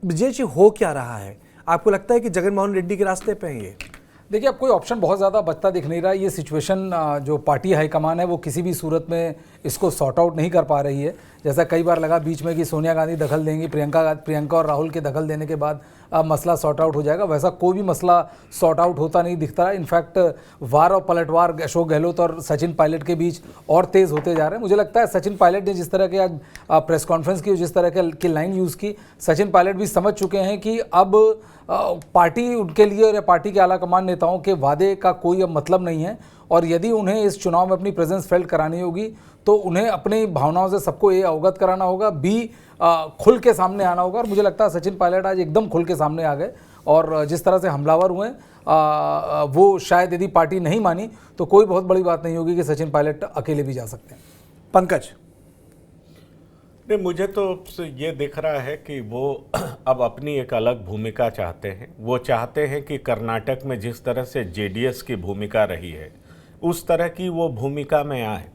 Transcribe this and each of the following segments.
विजय जी हो क्या रहा है? आपको लगता है कि जगनमोहन रेड्डी के रास्ते पे हैं ये? देखिए, अब कोई ऑप्शन बहुत ज़्यादा बचता दिख नहीं रहा। ये सिचुएशन जो पार्टी हाईकमान है वो किसी भी सूरत में इसको सॉर्ट आउट नहीं कर पा रही है। जैसा कई बार लगा बीच में कि सोनिया गांधी दखल देंगी, प्रियंका और राहुल के दखल देने के बाद मसला सॉर्ट आउट हो जाएगा, वैसा कोई भी मसला सॉर्ट आउट होता नहीं दिखता। इनफैक्ट वार और पलटवार अशोक गहलोत और सचिन पायलट के बीच और तेज़ होते जा रहे हैं। मुझे लगता है सचिन पायलट ने जिस तरह के आज प्रेस कॉन्फ्रेंस की, जिस तरह की लाइन यूज़ की, सचिन पायलट भी समझ चुके हैं कि अब पार्टी उनके लिए और पार्टी के आलाकमान नेताओं के वादे का कोई अब मतलब नहीं है। और यदि उन्हें इस चुनाव में अपनी प्रेजेंस फेल्ट करानी होगी तो उन्हें अपनी भावनाओं से सबको ये अवगत कराना होगा, खुल के सामने आना होगा। और मुझे लगता है सचिन पायलट आज एकदम खुल के सामने आ गए और जिस तरह से हमलावर हुए वो शायद यदि पार्टी नहीं मानी तो कोई बहुत बड़ी बात नहीं होगी कि सचिन पायलट अकेले भी जा सकते हैं। पंकज, नहीं, मुझे तो ये दिख रहा है कि वो अब अपनी एक अलग भूमिका चाहते हैं। वो चाहते हैं कि कर्नाटक में जिस तरह से जेडीएस की भूमिका रही है उस तरह की वो भूमिका में आए।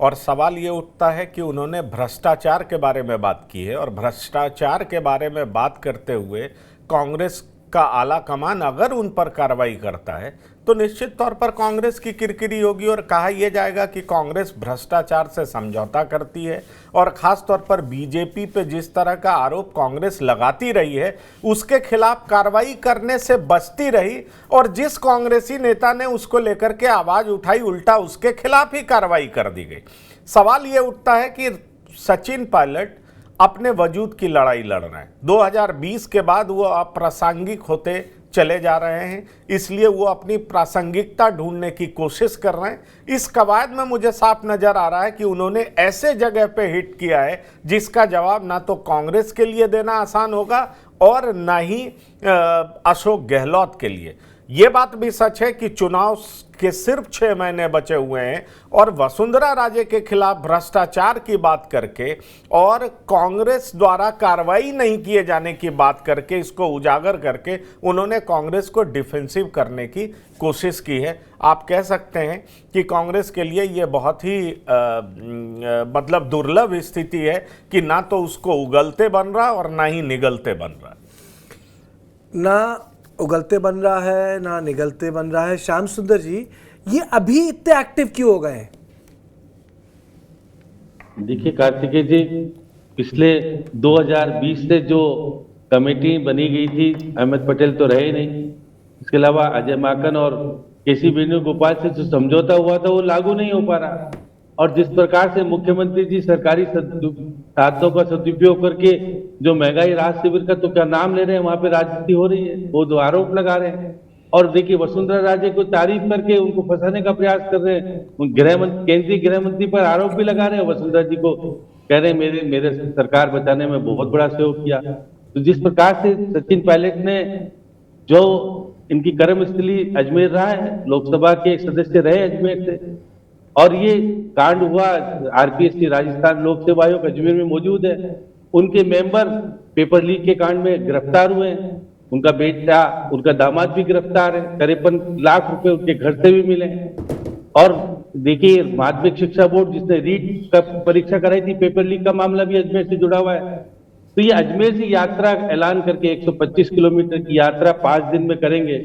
और सवाल ये उठता है कि उन्होंने भ्रष्टाचार के बारे में बात की है और भ्रष्टाचार के बारे में बात करते हुए कांग्रेस का आला कमान अगर उन पर कार्रवाई करता है तो निश्चित तौर पर कांग्रेस की किरकिरी होगी और कहा यह जाएगा कि कांग्रेस भ्रष्टाचार से समझौता करती है। और ख़ास तौर पर बीजेपी पे जिस तरह का आरोप कांग्रेस लगाती रही है उसके खिलाफ कार्रवाई करने से बचती रही और जिस कांग्रेसी नेता ने उसको लेकर के आवाज़ उठाई उल्टा उसके खिलाफ ही कार्रवाई कर दी गई। सवाल ये उठता है कि सचिन पायलट अपने वजूद की लड़ाई लड़ रहे हैं। 2020 के बाद वो अप्रासंगिक होते चले जा रहे हैं, इसलिए वो अपनी प्रासंगिकता ढूंढने की कोशिश कर रहे हैं। इस कवायद में मुझे साफ नजर आ रहा है कि उन्होंने ऐसे जगह पे हिट किया है जिसका जवाब ना तो कांग्रेस के लिए देना आसान होगा और ना ही अशोक गहलोत के लिए। ये बात भी सच है कि चुनाव के सिर्फ 6 महीने बचे हुए हैं और वसुंधरा राजे के खिलाफ भ्रष्टाचार की बात करके और कांग्रेस द्वारा कार्रवाई नहीं किए जाने की बात करके, इसको उजागर करके उन्होंने कांग्रेस को डिफेंसिव करने की कोशिश की है। आप कह सकते हैं कि कांग्रेस के लिए ये बहुत ही मतलब दुर्लभ स्थिति है कि ना तो उसको उगलते बन रहा और ना ही निगलते बन रहा। ना उगलते बन रहा है ना निगलते बन रहा है। श्याम सुंदर जी, ये अभी इतने एक्टिव क्यों हो गए? देखिए कार्तिकेय जी, पिछले 2020 से जो कमेटी बनी गई थी, अहमद पटेल तो रहे नहीं, इसके अलावा अजय माकन और केसी वेणुगोपाल से जो समझौता हुआ था वो लागू नहीं हो पा रहा। और जिस प्रकार से मुख्यमंत्री जी सरकारी साधनों का सदुपयोग करके जो महंगाई राहत शिविर का तो क्या नाम ले रहे हैं, वहां पे राजनीति हो रही है, वो दो आरोप लगा रहे हैं। और देखिए वसुंधरा राजे को तारीफ करके उनको फंसाने का प्रयास कर रहे हैं। केंद्रीय गृह मंत्री पर आरोप भी लगा रहे हैं, वसुंधरा जी को कह रहे हैं मेरे सरकार बचाने में बहुत बड़ा सहयोग किया। तो जिस प्रकार से सचिन पायलट ने जो इनकी कर्मस्थली अजमेर रहा है, लोकसभा के सदस्य रहे अजमेर से, और ये कांड हुआ आरपीएससी राजस्थान लोक सेवा आयोग अजमेर में मौजूद है, उनके मेंबर पेपर लीक के कांड में गिरफ्तार हुए हैं। उनका बेटा, उनका दामाद भी गिरफ्तार है, 53 लाख रुपए उनके घर से भी मिले। और देखिए माध्यमिक शिक्षा बोर्ड जिसने रीट का परीक्षा कराई थी, पेपर लीक का मामला भी अजमेर से जुड़ा हुआ है। तो ये अजमेर से यात्रा ऐलान करके 125 किलोमीटर की यात्रा 5 दिन में करेंगे।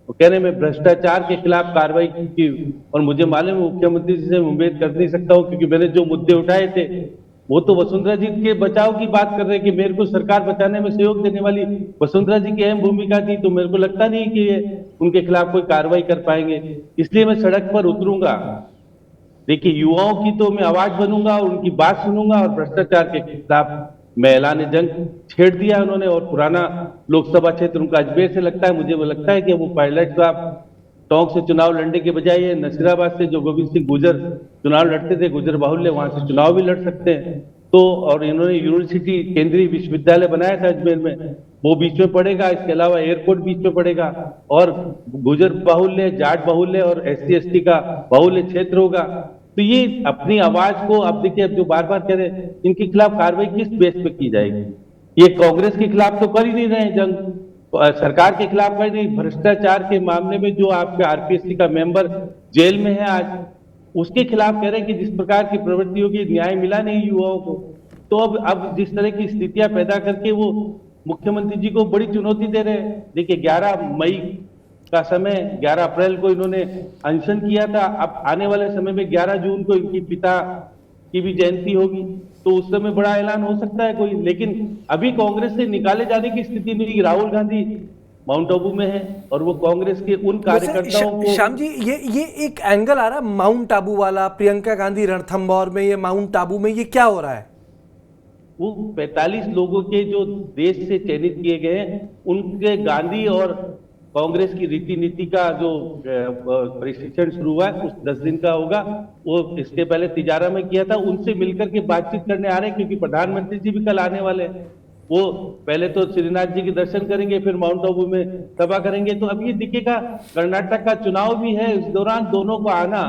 वो कह रहे मैं भ्रष्टाचार के खिलाफ कार्रवाई की, और मुझे मालूम है मुख्यमंत्री जी से उम्मीद कर नहीं सकता हूँ क्योंकि मैंने जो मुद्दे उठाए थे वो तो वसुंधरा जी के बचाव की बात कर रहे हैं कि मेरे को सरकार बचाने में सहयोग देने वाली वसुंधरा जी की अहम भूमिका थी, तो मेरे को लगता नहीं कि ये उनके खिलाफ कोई कार्रवाई कर पाएंगे, इसलिए मैं सड़क पर उतरूंगा। देखिए युवाओं की तो मैं आवाज बनूंगा और उनकी बात सुनूंगा, और भ्रष्टाचार के खिलाफ मैं ऐलान जंग छेड़ दिया उन्होंने। और पुराना लोकसभा क्षेत्र उनका अजमेर से लगता है, मुझे वो लगता है कि वो पायलट साहब टोंक से चुनाव लड़ने के बजाय नसीराबाद से जो गोविंद सिंह गुजर चुनाव लड़ते थे, गुजर बाहुल्य, वहां से चुनाव भी लड़ सकते हैं। तो और इन्होंने यूनिवर्सिटी केंद्रीय विश्वविद्यालय बनाया था अजमेर में, वो बीच में पड़ेगा, इसके अलावा एयरपोर्ट बीच में पड़ेगा, और गुजर बाहुल्य, जाट बाहुल्य और SC/ST का बाहुल्य क्षेत्र होगा। तो ये अपनी आवाज को, अब देखिए अब जो बार बार कह रहे हैं इनके खिलाफ कार्रवाई किस बेस पे की जाएगी? ये कांग्रेस के खिलाफ तो कर ही नहीं रहे जंग, सरकार के खिलाफ कर नहीं। भ्रष्टाचार के मामले में जो आपके आरपीएससी का मेंबर जेल में है आज, उसके खिलाफ कह रहे हैं कि जिस प्रकार की प्रवृत्ति होगी न्याय मिला नहीं युवाओं को। तो अब जिस तरह की स्थितियां पैदा करके वो मुख्यमंत्री जी को बड़ी चुनौती दे रहे हैं। देखिए 11 मई का समय, 11 अप्रैल को इन्होंने अनशन किया था। अब आने वाले समय में 11 जून को इनकी पिता की भी जयंती होगी, तो उस समय बड़ा ऐलान हो सकता है कोई। लेकिन अभी कांग्रेस से निकाले जाने की स्थिति नहीं। राहुल गांधी माउंट आबू में है और वो कांग्रेस के उन कार्यकर्ताओं को। श्याम जी, ये एक एंगल आ रहा है माउंट आबू वाला, प्रियंका गांधी रणथंभौर में, ये माउंट आबू में, ये क्या हो रहा है? वो 45 लोगों के जो देश से चयनित किए गए हैं, उनके गांधी और कांग्रेस की रीति नीति का जो प्रशिक्षण शुरू हुआ है, उस 10 दिन का होगा। वो इसके पहले तिजारा में किया था, उनसे मिलकर के बातचीत करने आ रहे हैं, क्योंकि प्रधानमंत्री जी भी कल आने वाले हैं। वो पहले तो श्रीनाथ जी के दर्शन करेंगे, फिर माउंट आबू में सभा करेंगे। तो अब ये दिखेगा, कर्नाटक का चुनाव भी है, इस दौरान दोनों को आना।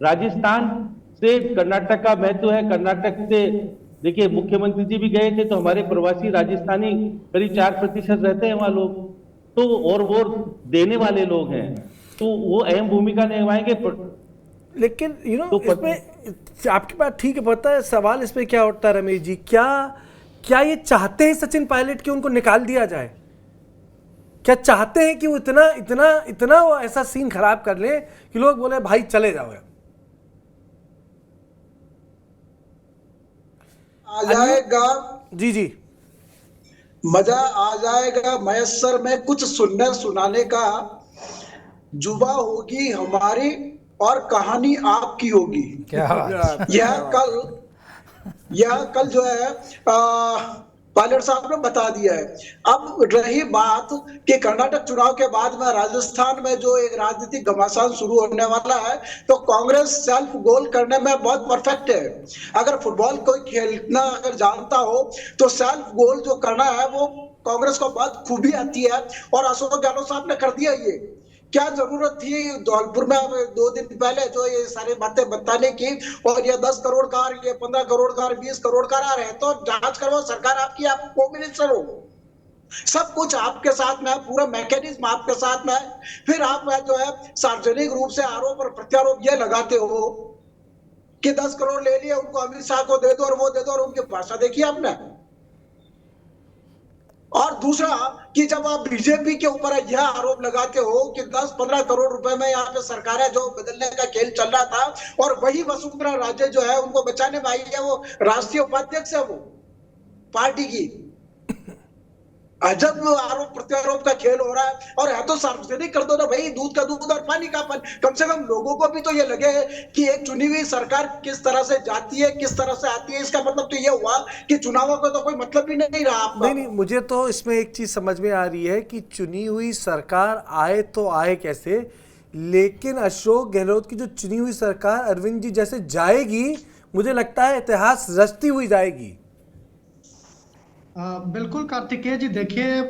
राजस्थान से कर्नाटक का महत्व है। कर्नाटक से देखिए मुख्यमंत्री जी भी गए थे, तो हमारे प्रवासी राजस्थानी करीब 4% रहते हैं वहां लोग, तो और वो देने वाले लोग हैं, तो वो अहम भूमिका निभाएंगे। लेकिन इसमें आपकी बात ठीक है, पता है सवाल इसमें क्या उठता है रमेश जी, क्या ये चाहते हैं सचिन पायलट कि उनको निकाल दिया जाए? क्या चाहते हैं कि वो इतना वो ऐसा सीन खराब कर ले कि लोग बोले भाई चले जाओ? आ जाएगा जी, मजा आ जाएगा मयस्सर में कुछ सुनने सुनाने का। जुबा होगी हमारी और कहानी आपकी होगी। क्या यह कल जो है पायलट साहब ने बता दिया है। अब रही बात कि कर्नाटक चुनाव के बाद में राजस्थान में जो एक राजनीतिक घमासान शुरू होने वाला है, तो कांग्रेस सेल्फ गोल करने में बहुत परफेक्ट है। अगर फुटबॉल कोई खेलना अगर जानता हो तो सेल्फ गोल जो करना है वो कांग्रेस को बहुत खूबी आती है, और अशोक गहलोत साहब ने कर दिया। ये क्या जरूरत थी धौलपुर में 2 दिन पहले जो ये सारी बातें बताने की, और ये 10 करोड़ कार, ये 15 करोड़ कार, 20 करोड़ कार आ रहे हैं, तो जांच करो, सरकार आपकी, आप होम मिनिस्टर हो, सब कुछ आपके साथ में है, पूरा मैकेनिज्म आपके साथ में है। फिर आप जो है सार्वजनिक रूप से आरोप और प्रत्यारोप ये लगाते हो कि 10 करोड़ ले लिए, उनको अमित शाह को दे दो और वो दे दो, और उनकी भाषा देखिए आपने। और दूसरा कि जब आप बीजेपी के ऊपर यह आरोप लगाते हो कि 10-15 करोड़ रुपए में यहाँ पे सरकार है, जो बदलने का खेल चल रहा था, और वही वसुंधरा राजे जो है उनको बचाने में आई है, वो राष्ट्रीय उपाध्यक्ष है वो पार्टी की। अजब आरोप प्रत्यारोप का खेल हो रहा है, और है तो सार्वजनिक कर दो ना भाई, दूध का दूध और पानी का पानी। कम से कम लोगों को भी तो ये लगे कि एक चुनी हुई सरकार किस तरह से जाती है, किस तरह से आती है। इसका मतलब तो ये हुआ कि चुनावों का तो कोई मतलब ही नहीं रहा आपका। नहीं, मुझे तो इसमें एक चीज समझ में आ रही है कि चुनी हुई सरकार आए तो आए कैसे, लेकिन अशोक गहलोत की जो चुनी हुई सरकार अरविंद जी जैसे जाएगी, मुझे लगता है इतिहास रचती हुई जाएगी। बिल्कुल कार्तिकेय जी, देखिए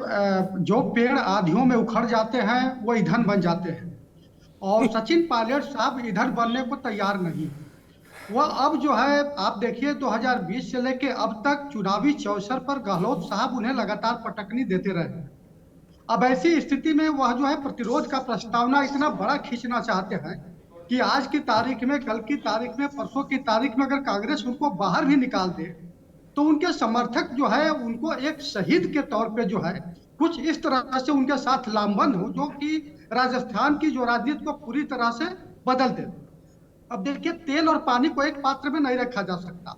जो पेड़ आधियों में उखड़ जाते हैं वो ईंधन बन जाते हैं, और सचिन पायलट साहब ईंधन बनने को तैयार नहीं। वह अब जो है आप देखिए 2020 से लेके अब तक चुनावी अवसर पर गहलोत साहब उन्हें लगातार पटकनी देते रहे। अब ऐसी स्थिति में वह जो है प्रतिरोध का प्रस्तावना इतना बड़ा खींचना चाहते हैं कि आज की तारीख में, कल की तारीख में, परसों की तारीख में अगर कांग्रेस उनको बाहर भी निकाल दे तो उनके समर्थक जो है उनको एक शहीद के तौर पे जो है कुछ इस तरह से उनके साथ लामबंद हो, जो कि राजस्थान की जो राजनीति को पूरी तरह से बदल दे। अब देखिए तेल और पानी को एक पात्र में नहीं रखा जा सकता।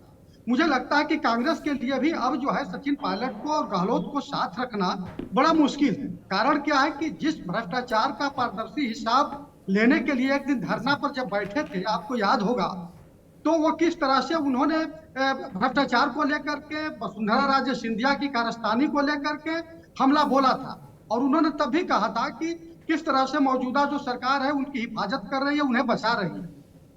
मुझे लगता है कि कांग्रेस के लिए भी अब जो है सचिन पायलट को और गहलोत को साथ रखना बड़ा मुश्किल है। कारण क्या है कि जिस भ्रष्टाचार का पारदर्शी हिसाब लेने के लिए एक दिन धरना पर जब बैठे थे, आपको याद होगा, तो वो किस तरह से उन्होंने भ्रष्टाचार को लेकर के, वसुंधरा राजे सिंधिया की कारस्तानी को लेकर के हमला बोला था, और उन्होंने तब भी कहा था कि किस तरह से मौजूदा जो सरकार है उनकी हिफाजत कर रही है, उन्हें बचा रही है।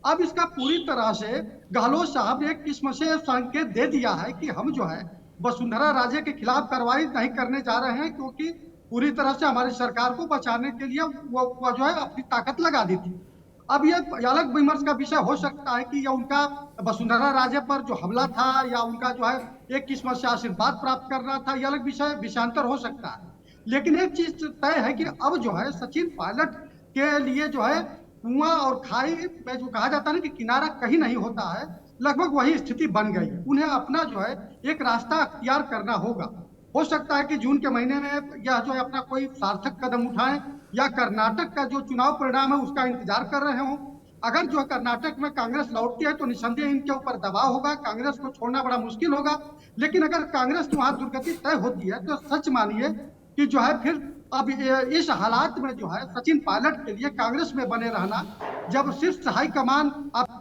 अब इसका पूरी तरह से गहलोत साहब ने एक किस्म से संकेत दे दिया है कि हम जो है वसुंधरा राजे के खिलाफ कार्रवाई नहीं करने जा रहे हैं, क्योंकि पूरी तरह से हमारी सरकार को बचाने के लिए वो जो है अपनी ताकत लगा दी थी। अब ये अलग विमर्श का विषय हो सकता है कि यह उनका वसुंधरा राजे पर जो हमला था या उनका जो है एक किस्म से आशीर्वाद प्राप्त करना था, यह अलग विषयांतर हो सकता है। लेकिन एक चीज तय है कि अब जो है सचिन पायलट के लिए जो है कुआं और खाई में जो कहा जाता है ना कि किनारा कहीं नहीं होता है, लगभग वही स्थिति बन गई। उन्हें अपना जो है एक रास्ता अख्तियार करना होगा। हो सकता है कि जून के महीने में यह जो है अपना कोई सार्थक कदम उठाएं, या कर्नाटक का जो चुनाव परिणाम है उसका इंतजार कर रहे हों। अगर जो है कर्नाटक में कांग्रेस लौटती है तो निस्संदेह इनके ऊपर दबाव होगा, कांग्रेस को छोड़ना बड़ा मुश्किल होगा। लेकिन अगर कांग्रेस की वहां दुर्गति तय होती है तो सच मानिए कि जो है फिर अब इस हालात में जो है सचिन पायलट के लिए कांग्रेस में बने रहना, जब शीर्ष हाईकमान आप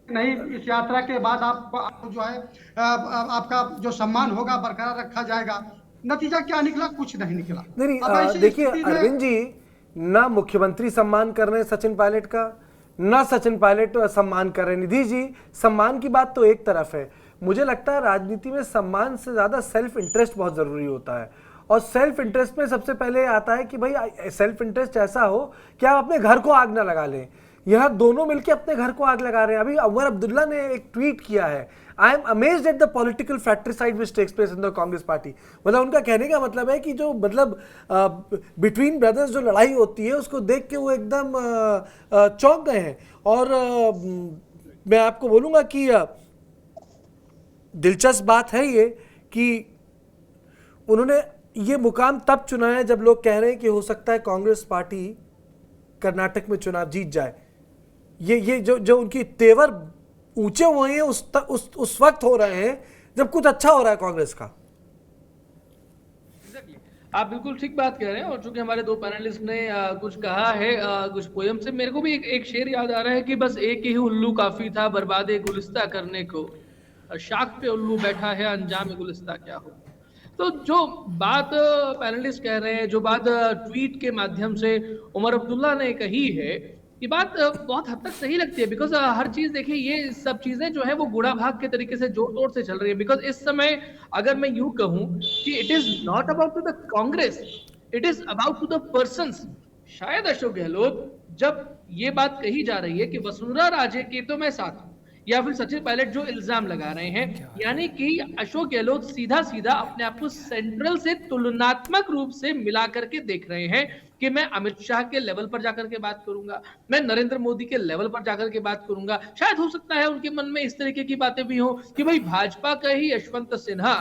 नहीं, इस यात्रा के बाद आप जो है आपका जो सम्मान होगा बरकरार रखा जाएगा। नतीजा क्या निकला? कुछ नहीं निकला। नहीं, देखिए अरविंद जी, ना मुख्यमंत्री सम्मान कर रहे हैं सचिन पायलट का, ना सचिन पायलट सम्मान कर रहे हैं। निधि जी, सम्मान की बात तो एक तरफ है, मुझे लगता है राजनीति में सम्मान से ज्यादा सेल्फ इंटरेस्ट बहुत जरूरी होता है। और सेल्फ इंटरेस्ट में सबसे पहले आता है कि भाई सेल्फ इंटरेस्ट ऐसा हो कि आप अपने घर को आग ना लगा लें। यह दोनों मिलकर अपने घर को आग लगा रहे हैं। अभी अनवर अब्दुल्ला ने एक ट्वीट किया है, I am amazed at the political fratricide which takes place in the Congress party. मतलब उनका कहने का मतलब है कि जो मतलब बिटवीन ब्रदर्स जो लड़ाई होती है उसको देख के वो एकदम चौंक गए हैं। और मैं आपको बोलूँगा कि दिलचस्प बात है ये कि उन्होंने ये मुकाम तब चुना है जब लोग कह रहे हैं कि हो सकता है कांग्रेस पार्टी कर्नाटक में चुनाव जीत जाए। ये जो उनकी तेवर ऊंचे हुए हैं उस वक्त हो रहे हैं जब कुछ अच्छा हो रहा है कांग्रेस का। आप बिल्कुल ठीक बात कह रहे हैं। और चूंकि हमारे दो पैनलिस्ट ने कुछ कहा है कुछ पोयम से, मेरे को भी एक शेर याद आ रहा है कि बस एक ही उल्लू काफी था बर्बादे गुलिस्ता करने को, शाख पे उल्लू बैठा है अंजाम गुलिस्ता क्या हो। तो जो बात पैनलिस्ट कह रहे हैं, जो बात ट्वीट के माध्यम से उमर अब्दुल्ला ने कही है, ये बात बहुत हद तक सही लगती है। बिकॉज हर चीज देखिए, ये सब चीजें जो है वो गुड़ा भाग के तरीके से जोर तोड़ से चल रही है। बिकॉज इस समय अगर मैं यूं कहूं कि it is not about to the Congress, it is about to the persons. शायद अशोक गहलोत जब ये बात कही जा रही है कि वसुंधरा राजे के तो मैं साथ हूं, या फिर सचिन पायलट जो इल्जाम लगा रहे हैं, यानी कि अशोक गहलोत सीधा सीधा अपने आप को सेंट्रल से तुलनात्मक रूप से मिला करके देख रहे हैं कि मैं अमित शाह के लेवल पर जाकर के बात करूंगा, मैं नरेंद्र मोदी के लेवल पर जाकर के बात करूंगा। शायद हो सकता है उनके मन में इस तरीके की बातें भी हो कि भाई भाजपा का ही यशवंत सिन्हा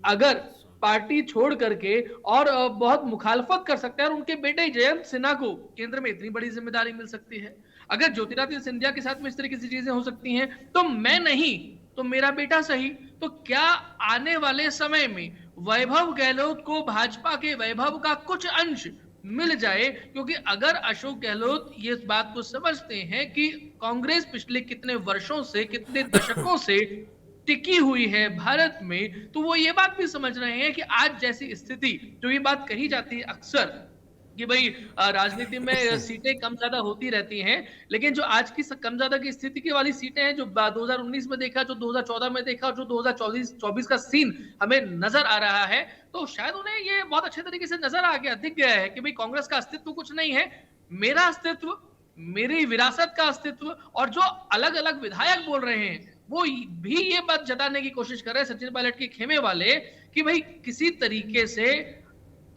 अगर पार्टी छोड़ करके और बहुत मुखालफत कर सकते हैं और उनके बेटे जयंत सिन्हा को केंद्र में इतनी बड़ी जिम्मेदारी मिल सकती है, अगर ज्योतिरादित्य सिंधिया के साथ में इस तरीके की चीजें हो सकती हैं, तो मैं नहीं तो मेरा बेटा सही। तो क्या आने वाले समय में वैभव गहलोत को भाजपा के वैभव का कुछ अंश मिल जाए? क्योंकि अगर अशोक गहलोत ये बात को समझते हैं कि कांग्रेस पिछले कितने वर्षों से, कितने दशकों से टिकी हुई है भारत में, तो वो ये बात भी समझ रहे हैं कि आज जैसी स्थिति, जो ये बात कही जाती है अक्सर कि भाई राजनीति में सीटें कम ज्यादा होती रहती हैं, लेकिन जो आज की कम ज्यादा की स्थिति की वाली सीटें हैं, जो 2019 में देखा, जो 2014 में देखा और जो 2024 का सीन हमें नजर आ रहा है, तो शायद उन्हें ये बहुत अच्छे तरीके से नजर आ गया, दिख गया है कि भाई कांग्रेस का अस्तित्व कुछ नहीं है, मेरा अस्तित्व, मेरी विरासत का अस्तित्व। और जो अलग अलग विधायक बोल रहे हैं वो भी ये बात जताने की कोशिश कर रहे हैं, सचिन पायलट के खेमे वाले, कि भाई किसी तरीके से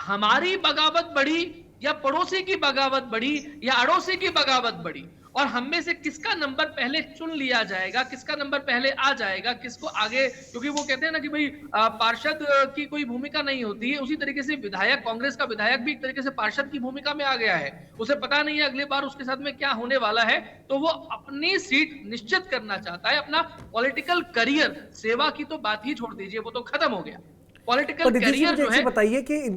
हमारी बगावत बढ़ी या पड़ोसी की बगावत बढ़ी या अड़ोसी की बगावत बढ़ी, और हम में से किसका नंबर पहले चुन लिया जाएगा, किसका नंबर पहले आ जाएगा, किसको आगे। क्योंकि वो कहते हैं ना कि भाई पार्षद की कोई भूमिका नहीं होती है, उसी तरीके से विधायक, कांग्रेस का विधायक भी एक तरीके से पार्षद की भूमिका में आ गया है। उसे पता नहीं है अगली बार उसके साथ में क्या होने वाला है, तो वो अपनी सीट निश्चित करना चाहता है, अपना पॉलिटिकल करियर। सेवा की तो बात ही छोड़ दीजिए, वो तो खत्म हो गया। पॉलिटिकल करियर जो है, बताइए कि